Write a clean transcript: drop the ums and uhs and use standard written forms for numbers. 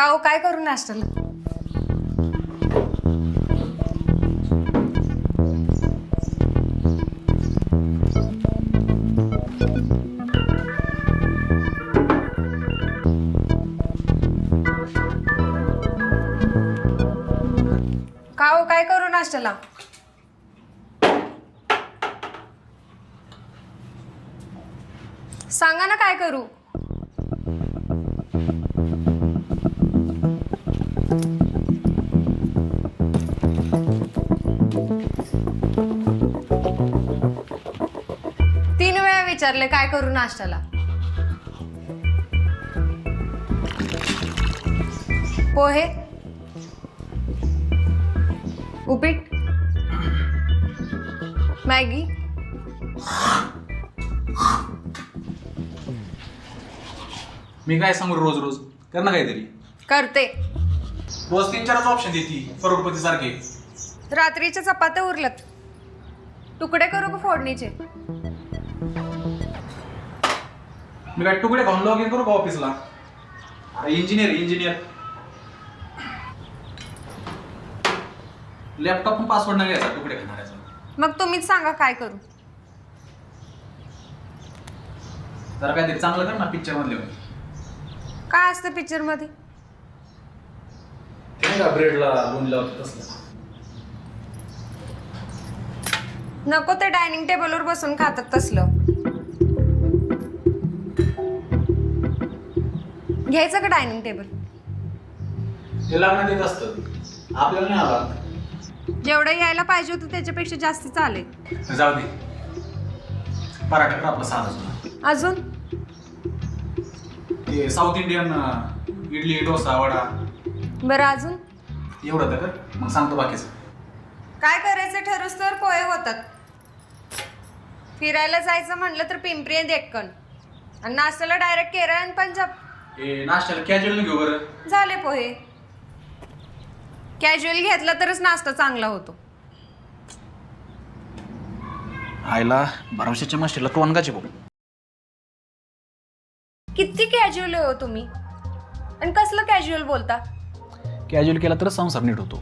का हो, काय करू नाश्त्याला? का हो, काय करू नाश्त्याला? सांगा ना काय करू. तीन वेळा विचारले काय करू नाश्त्याला. पोहे, उपीट, मॅगी. मी काय सांगू रोज रोज कर ना काहीतरी. करते. रोज 3-4 ऑप्शन देती करोडपती सारखे. रात्रीच्या चपात्या उरलत, तुकडे करू का फोडणीचे? मी काय तुकडे खाऊन लॉग इन करू का ऑफिसला? अरे इंजिनियर लॅपटॉप पासवर्ड नाही घ्यायचा तुकडे खाणाऱ्याचा. मग तुम्हीच सांगा काय करू. जरा काहीतरी चांगलं कर ना पिक्चर मधले. काय असतं पिक्चर मध्ये? ब्रेडला लोन लावत तसलं. नको, ते डायनिंग टेबलवर बसून खातात तसलं. घ्यायचं का डायनिंग टेबल? ते लागण्यात येत असतं, आपल्याला नाही आला. जेवढं यायला पाहिजे होतं त्याच्यापेक्षा जास्त चालेल. जाऊ दे, पराठा कर आपला साधा सुद्धा. अजून ते साऊथ इंडियन इडली डोसा वडा. बरं, अजून एवढं तर कर, मग सांगतो बाकीचं. काय करायचं ठरवूस तर पोहे होतात. फिरायला जायचं म्हणलं तर पिंपरी आणि डेक्कन, आणि नाश्त्याला डायरेक्ट केरळ आणि पंजाब. हे नाश्त्याला कॅज्युअल घेऊ बरं. झाले पोहे. कॅज्युअल घेतला तरच नाश्ता चांगला होतो. आईला भरवशाच्या मास्टरला तू अनगाची बघ. किती कॅज्युअल हो तुम्ही, आणि कसलं कॅज्युअल बोलता? कॅज्युअल केला तरच संसार नीट होतो.